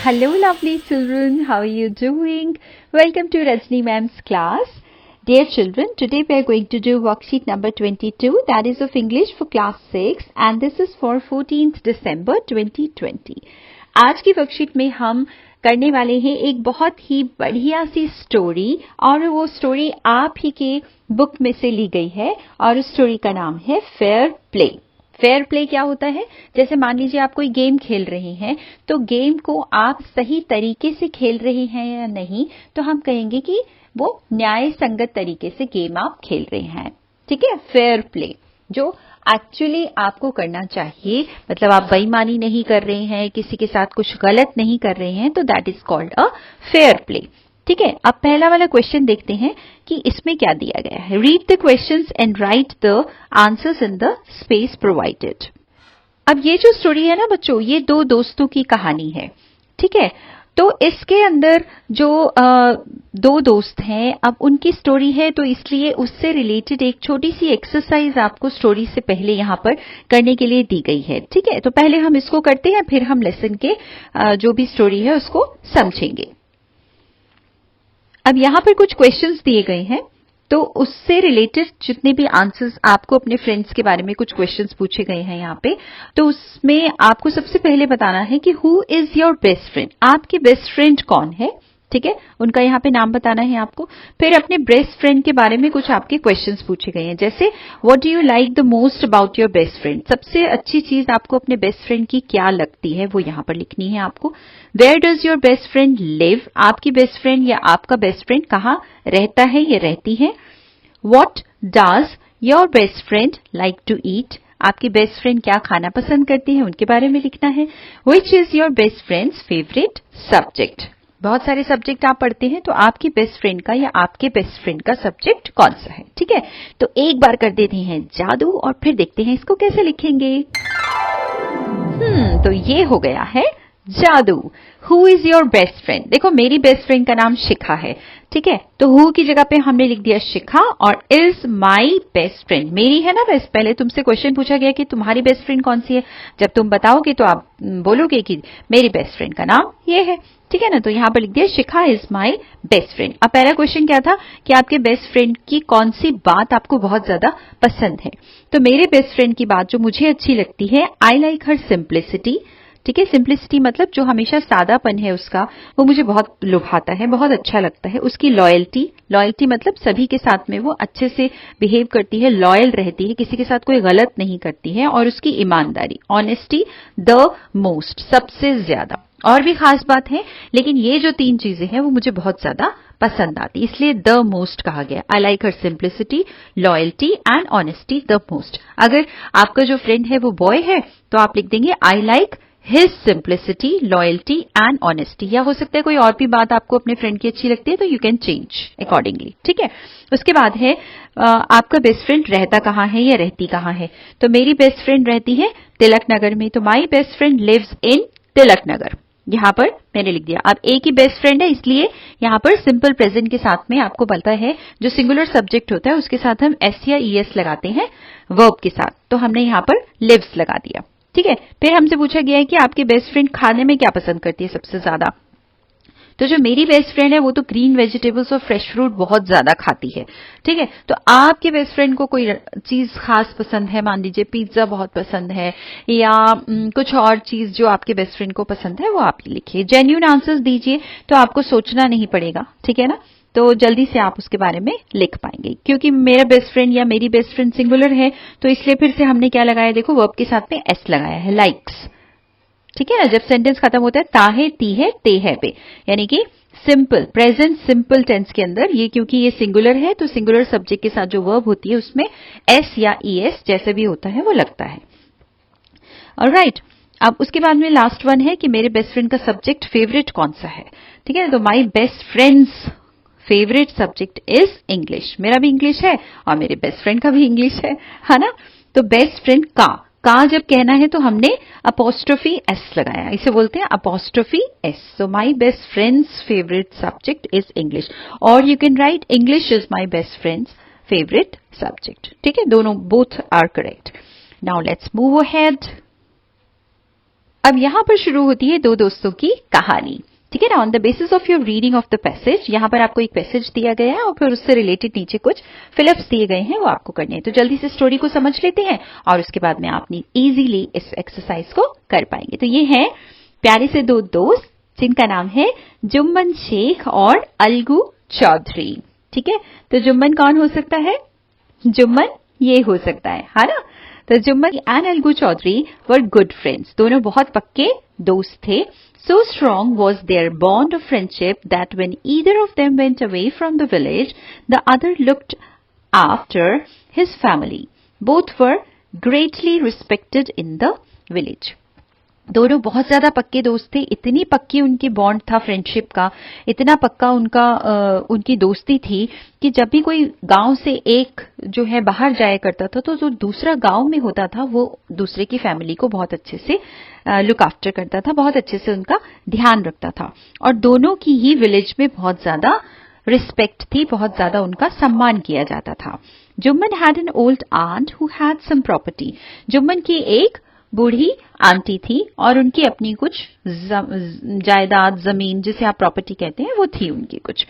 Hello lovely children, how are you doing? Welcome to Rajni ma'am's class. Dear children, today we are going to do worksheet number 22, that is of English for class 6 and this is for 14th December 2020. आज की worksheet में हम करने वाले हैं एक बहुत ही बढ़िया सी स्टोरी और वो स्टोरी आप ही के बुक में से ली गई है और उस स्टोरी का नाम है फेयर प्ले। फेयर प्ले क्या होता है? जैसे मान लीजिए आप कोई गेम खेल रहे हैं तो गेम को आप सही तरीके से खेल रहे हैं या नहीं, तो हम कहेंगे कि वो न्याय संगत तरीके से गेम आप खेल रहे हैं। ठीक है, फेयर प्ले जो एक्चुअली आपको करना चाहिए, मतलब आप बेईमानी नहीं कर रहे हैं, किसी के साथ कुछ गलत नहीं कर रहे हैं, तो that is called a fair play. ठीक है, अब पहला वाला क्वेश्चन देखते हैं कि इसमें क्या दिया गया है। Read the questions and right the answers in the space provided. अब ये जो स्टोरी है ना बच्चों, ये दो दोस्तों की कहानी है। ठीक है, तो इसके अंदर जो दो दोस्त हैं, अब उनकी स्टोरी है तो इसलिए उससे रिलेटेड एक छोटी सी एक्सरसाइज आपको स्टोरी से पहले यहाँ पर करने के लिए दी गई है। ठीक है, तो पहले हम इसको करते हैं, फिर हम लेसन के जो भी स्टोरी है उसको समझेंगे। अब यहाँ पर कुछ क्वेश्चंस दिए गए हैं, तो उससे रिलेटेड जितने भी आंसर्स आपको अपने फ्रेंड्स के बारे में कुछ क्वेश्चंस पूछे गए हैं यहाँ पे, तो उसमें आपको सबसे पहले बताना है कि who is your best friend, आपके बेस्ट फ्रेंड कौन है। ठीक है, उनका यहाँ पे नाम बताना है आपको। फिर अपने बेस्ट फ्रेंड के बारे में कुछ आपके क्वेश्चंस पूछे गए हैं, जैसे what do you like the most about your best friend, सबसे अच्छी चीज आपको अपने बेस्ट फ्रेंड की क्या लगती है वो यहाँ पर लिखनी है आपको। Where does your best friend live, आपकी बेस्ट फ्रेंड या आपका बेस्ट फ्रेंड कहाँ रहता है या रहती है। What does your best friend like to eat, आपकी बेस्ट फ्रेंड क्या खाना पसंद करती है उनके बारे में लिखना है। Which is your best friend's favourite subject, बहुत सारे सब्जेक्ट आप पढ़ते हैं, तो आपकी बेस्ट फ्रेंड का या आपके बेस्ट फ्रेंड का सब्जेक्ट कौन सा है। ठीक है, तो एक बार कर देते हैं जादू और फिर देखते हैं इसको कैसे लिखेंगे। तो ये हो गया है जादू। Who is your best friend, देखो मेरी बेस्ट फ्रेंड का नाम शिखा है। ठीक है, तो हु की जगह पे हमने लिख दिया शिखा और इज माई बेस्ट फ्रेंड, मेरी है ना बेस्ट। पहले तुमसे क्वेश्चन पूछा गया कि तुम्हारी बेस्ट फ्रेंड कौन सी है, जब तुम बताओगे तो आप बोलोगे कि मेरी बेस्ट फ्रेंड का नाम ये है। ठीक है ना, तो यहाँ पर लिख दिया शिखा इज माई बेस्ट फ्रेंड। अब पहला क्वेश्चन क्या था कि आपके बेस्ट फ्रेंड की कौन सी बात आपको बहुत ज्यादा पसंद है। तो मेरे बेस्ट फ्रेंड की बात जो मुझे अच्छी लगती है, आई लाइक हर सिंप्लिसिटी। ठीक है, सिंप्लिसिटी मतलब जो हमेशा सादापन है उसका, वो मुझे बहुत लुभाता है, बहुत अच्छा लगता है। उसकी लॉयल्टी, लॉयल्टी मतलब सभी के साथ में वो अच्छे से बिहेव करती है, लॉयल रहती है, किसी के साथ कोई गलत नहीं करती है। और उसकी ईमानदारी, ऑनेस्टी द मोस्ट, सबसे ज्यादा। और भी खास बात है, लेकिन ये जो तीन चीजें हैं वो मुझे बहुत ज्यादा पसंद आती, इसलिए द मोस्ट कहा गया। I like her simplicity, loyalty and honesty the most. अगर आपका जो फ्रेंड है वो बॉय है तो आप लिख देंगे I like his simplicity, loyalty and honesty. या हो सकता है कोई और भी बात आपको अपने फ्रेंड की अच्छी लगती है, तो यू कैन चेंज अकॉर्डिंगली। ठीक है, उसके बाद है आपका बेस्ट फ्रेंड रहता कहाँ है या रहती कहाँ है। तो मेरी बेस्ट फ्रेंड रहती है तिलक नगर में, तो my best friend lives in Tilak Nagar, यहाँ पर मैंने लिख दिया। अब एक ही बेस्ट फ्रेंड है इसलिए यहाँ पर सिंपल प्रेजेंट के साथ में आपको पता है जो सिंगुलर सब्जेक्ट होता है उसके साथ हम एस या ईएस लगाते हैं वर्ब के साथ, तो हमने यहाँ पर लिव्स लगा दिया। ठीक है, फिर हमसे पूछा गया है कि आपकी बेस्ट फ्रेंड खाने में क्या पसंद करती है सबसे ज्यादा। तो जो मेरी बेस्ट फ्रेंड है वो तो ग्रीन वेजिटेबल्स और फ्रेश फ्रूट बहुत ज्यादा खाती है। ठीक है, तो आपके बेस्ट फ्रेंड को कोई चीज खास पसंद है, मान लीजिए पिज्जा बहुत पसंद है या कुछ और चीज जो आपके बेस्ट फ्रेंड को पसंद है वो आप लिखिए। जेन्युइन आंसर्स दीजिए तो आपको सोचना नहीं पड़ेगा। ठीक है ना, तो जल्दी से आप उसके बारे में लिख पाएंगे। क्योंकि मेरा बेस्ट फ्रेंड या मेरी बेस्ट फ्रेंड सिंगुलर है तो इसलिए फिर से हमने क्या लगाया, देखो वर्ब के साथ में एस लगाया है, लाइक्स। ठीक है ना, जब सेंटेंस खत्म होता है ता है, ती है, ते है पे, यानी कि सिंपल प्रेजेंट सिंपल टेंस के अंदर ये, क्योंकि ये सिंगुलर है तो सिंगुलर सब्जेक्ट के साथ जो वर्ब होती है उसमें एस या ईएस जैसे भी होता है वो लगता है। ऑलराइट, अब उसके बाद में लास्ट वन है कि मेरे बेस्ट फ्रेंड का सब्जेक्ट फेवरेट कौन सा है। ठीक है, तो my best friend's favourite subject is English, मेरा भी इंग्लिश है और मेरे बेस्ट फ्रेंड का भी इंग्लिश है ना। तो बेस्ट फ्रेंड का जब कहना है तो हमने अपोस्ट्रोफी एस लगाया, इसे बोलते हैं apostrophe S. So my best friend's favourite subject is English, और you can write English is my best friend's favourite subject. ठीक है, दोनों both are correct. Now let's move ahead. अब यहाँ पर शुरू होती है दो दोस्तों की कहानी, ठीक है ना। On the basis of your reading of the passage, यहाँ पर आपको एक पैसेज दिया गया है और फिर उससे रिलेटेड नीचे कुछ फिलअप्स दिए गए हैं, वो आपको करने हैं। तो जल्दी से स्टोरी को समझ लेते हैं और उसके बाद में आप इजीली इस एक्सरसाइज को कर पाएंगे। तो ये है प्यारे से दो दोस्त जिनका नाम है जुम्मन शेख और अलगू चौधरी, ठीक है। तो जुम्मन कौन हो सकता है? जुम्मन ये हो सकता है ना। तो Jumman and Algu Chaudhary were good friends, दोनों बहुत पक्के दोस्त थे। So strong was their bond of friendship that when either of them went away from the village, the other looked after his family. Both were greatly respected in the village. दोनों बहुत ज्यादा पक्के दोस्त थे, इतनी पक्की उनकी बॉन्ड था फ्रेंडशिप का, इतना पक्का उनकी दोस्ती थी कि जब भी कोई गांव से एक जो है बाहर जाया करता था, तो जो दूसरा गांव में होता था वो दूसरे की फैमिली को बहुत अच्छे से लुक आफ्टर करता था, बहुत अच्छे से उनका ध्यान रखता था। और दोनों की ही विलेज में बहुत ज्यादा रिस्पेक्ट थी, बहुत ज्यादा उनका सम्मान किया जाता था। Jumman had an old aunt who had sum property, Jumman की एक बूढ़ी आंटी थी और उनकी अपनी कुछ जायदाद, जमीन, जिसे आप प्रॉपर्टी कहते हैं, वो थी उनकी कुछ।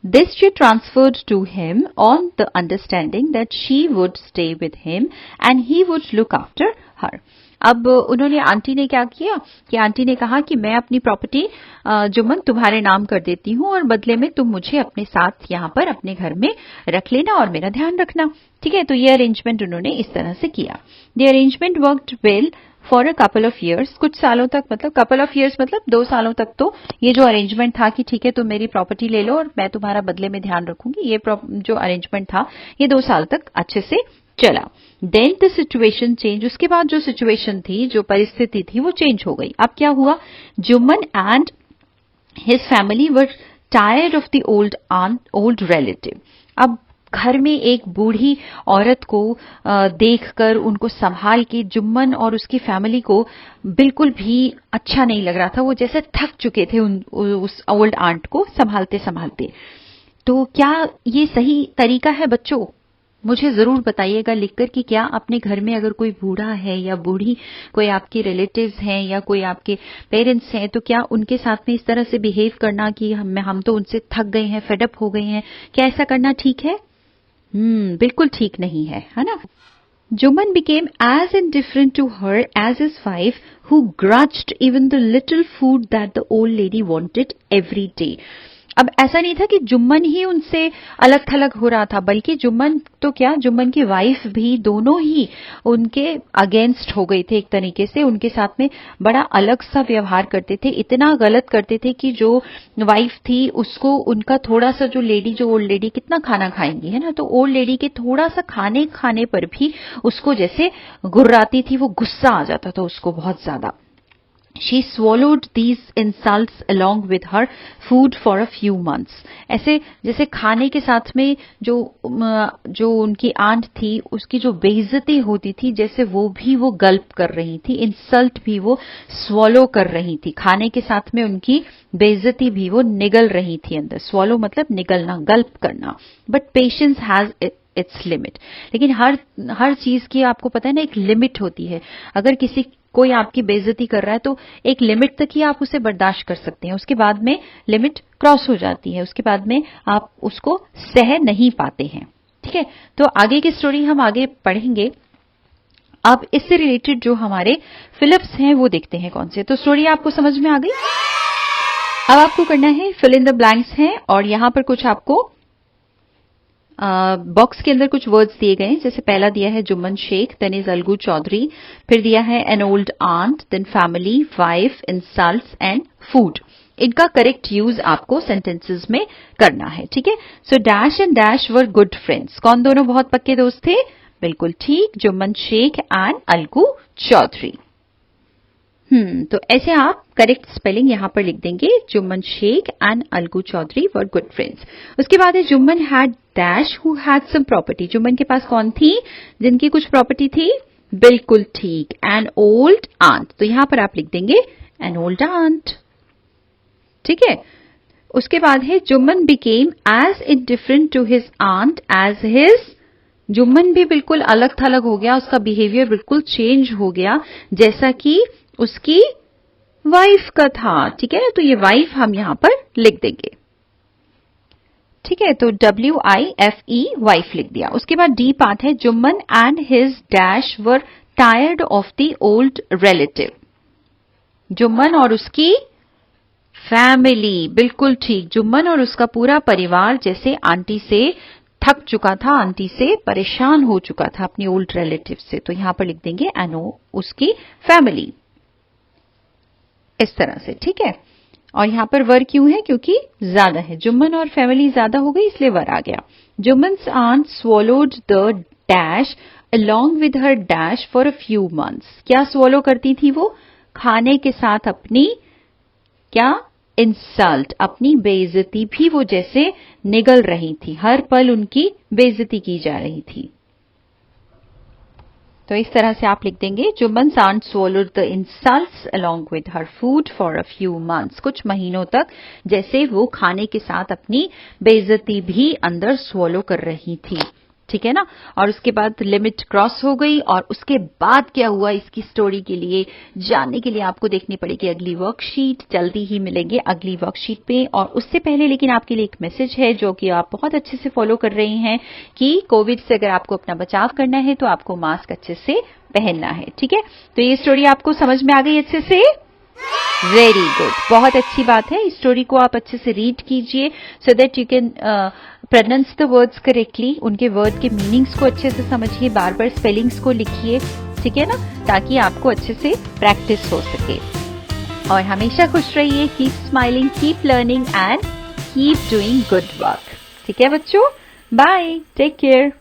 This she transferred to him on the understanding that she would stay with him and he would look after her. अब उन्होंने आंटी ने क्या किया कि आंटी ने कहा कि मैं अपनी प्रॉपर्टी जुम्मन तुम्हारे नाम कर देती हूँ और बदले में तुम मुझे अपने साथ यहाँ पर अपने घर में रख लेना और मेरा ध्यान रखना, ठीक है। तो ये अरेंजमेंट उन्होंने इस तरह से किया। The arrangement worked well for a couple of years, कुछ सालों तक, मतलब कपल ऑफ ईयर्स मतलब 2 सालों तक तो ये जो अरेंजमेंट था कि ठीक है तुम मेरी प्रॉपर्टी ले लो और मैं तुम्हारा बदले में ध्यान रखूंगी, ये जो अरेंजमेंट था ये 2 साल तक अच्छे से चला। देन द सिचुएशन चेंज, उसके बाद जो सिचुएशन थी, जो परिस्थिति थी, वो चेंज हो गई। अब क्या हुआ? Jumman and his family were tired of the old relative. अब घर में एक बूढ़ी औरत को देखकर, उनको संभाल के जुम्मन और उसकी फैमिली को बिल्कुल भी अच्छा नहीं लग रहा था। वो जैसे थक चुके थे उस ओल्ड आंट को संभालते संभालते। तो क्या ये सही तरीका है बच्चों? मुझे जरूर बताइएगा लिखकर कि क्या अपने घर में अगर कोई बूढ़ा है या बूढ़ी, कोई आपके रिलेटिव्स हैं या कोई आपके पेरेंट्स हैं, तो क्या उनके साथ में इस तरह से बिहेव करना कि हम तो उनसे थक गए हैं, फेडअप हो गए हैं, क्या ऐसा करना ठीक है? बिल्कुल ठीक नहीं है ना। Juman became as indifferent to her as his wife, who grudged even the little food that the old lady wanted every day. अब ऐसा नहीं था कि जुम्मन ही उनसे अलग थलग हो रहा था, बल्कि जुम्मन तो क्या, जुम्मन की वाइफ भी, दोनों ही उनके अगेंस्ट हो गए थे एक तरीके से। उनके साथ में बड़ा अलग सा व्यवहार करते थे, इतना गलत करते थे कि जो वाइफ थी उसको उनका थोड़ा सा, जो ओल्ड लेडी कितना खाना खाएंगी, है ना, तो ओल्ड लेडी के थोड़ा सा खाने पर भी उसको जैसे गुर्राती थी, वो गुस्सा आ जाता था उसको बहुत ज्यादा। She swallowed these insults along with her food for a few months. ऐसे जैसे खाने के साथ में जो उनकी आंट थी उसकी जो बेइज्जती होती थी, जैसे वो गल्प कर रही थी, इंसल्ट भी वो स्वॉलो कर रही थी, खाने के साथ में उनकी बेइज्जती भी वो निगल रही थी अंदर। स्वॉलो मतलब निगलना, गल्प करना। But patience has its limit, लेकिन हर चीज की आपको पता है ना एक लिमिट होती है। अगर कोई आपकी बेइज्जती कर रहा है तो एक लिमिट तक ही आप उसे बर्दाश्त कर सकते हैं, उसके बाद में लिमिट क्रॉस हो जाती है, उसके बाद में आप उसको सह नहीं पाते हैं, ठीक है। तो आगे की स्टोरी हम आगे पढ़ेंगे। अब इससे रिलेटेड जो हमारे फिलअप्स हैं वो देखते हैं कौन से। तो स्टोरी आपको समझ में आ गई। अब आपको करना है फिल इन द ब्लैंक्स हैं, और यहां पर कुछ आपको बॉक्स के अंदर कुछ वर्ड्स दिए गए हैं। जैसे पहला दिया है जुम्मन शेख, देन इज अलगू चौधरी, फिर दिया है an old aunt, then family, wife, insults and food. इनका करेक्ट यूज आपको सेंटेंसेस में करना है, ठीक है। So dash and dash were good friends, कौन दोनों बहुत पक्के दोस्त थे? बिल्कुल ठीक, जुम्मन शेख एंड अलगू चौधरी। तो ऐसे आप करेक्ट स्पेलिंग यहां पर लिख देंगे, Jumman Sheikh and Algu Chaudhary were good friends. उसके बाद है Jumman had dash who had sum property, Jumman के पास कौन थी जिनकी कुछ प्रॉपर्टी थी? बिल्कुल ठीक, एन ओल्ड आंट, तो यहां पर आप लिख देंगे एन ओल्ड आंट, ठीक है। उसके बाद है Jumman became as indifferent to his aunt as his, Jumman भी बिल्कुल अलग थलग हो गया, उसका बिहेवियर बिल्कुल चेंज हो गया जैसा कि उसकी वाइफ का था, ठीक है ना, तो ये वाइफ हम यहां पर लिख देंगे, ठीक है। तो WIFE वाइफ लिख दिया। उसके बाद डी पार्ट है, Jumman and his dash were tired of the old relative. Jumman और उसकी फैमिली, बिल्कुल ठीक, जुम्मन और उसका पूरा परिवार जैसे आंटी से थक चुका था, आंटी से परेशान हो चुका था अपनी ओल्ड रिलेटिव से, तो यहां पर लिख देंगे एनो उसकी फैमिली, इस तरह से, ठीक है। और यहां पर वर क्यों है, क्योंकि ज्यादा है, जुम्मन और फैमिली ज्यादा हो गई इसलिए वर आ गया। Jumman's aunt swallowed the dash along with her dash for a few months। क्या swallow करती थी वो, खाने के साथ अपनी क्या, इंसल्ट, अपनी बेइज्जती भी वो जैसे निगल रही थी, हर पल उनकी बेइज्जती की जा रही थी। तो इस तरह से आप लिख देंगे, जुम्मन्स aunt swallowed the insults along with her food for a few months। कुछ महीनों तक जैसे वो खाने के साथ अपनी बेइज्जती भी अंदर swallow कर रही थी, ठीक है ना। और उसके बाद लिमिट क्रॉस हो गई, और उसके बाद क्या हुआ इसकी स्टोरी के लिए जानने के लिए आपको देखनी पड़ेगी अगली वर्कशीट। जल्दी ही मिलेंगे अगली वर्कशीट पे। और उससे पहले लेकिन आपके लिए एक मैसेज है जो कि आप बहुत अच्छे से फॉलो कर रहे हैं कि कोविड से अगर आपको अपना बचाव करना है तो आपको मास्क अच्छे से पहनना है, ठीक है। तो ये स्टोरी आपको समझ में आ गई अच्छे से, वेरी गुड, बहुत अच्छी बात है। इस स्टोरी को आप अच्छे से रीड कीजिए so that you can pronounce the words correctly, उनके वर्ड के मीनिंग्स को अच्छे से समझिए, बार बार स्पेलिंग्स को लिखिए, ठीक है ना, ताकि आपको अच्छे से प्रैक्टिस हो सके। और हमेशा खुश रहिए, keep smiling, keep learning and keep doing good work, ठीक है बच्चों। Bye, take care.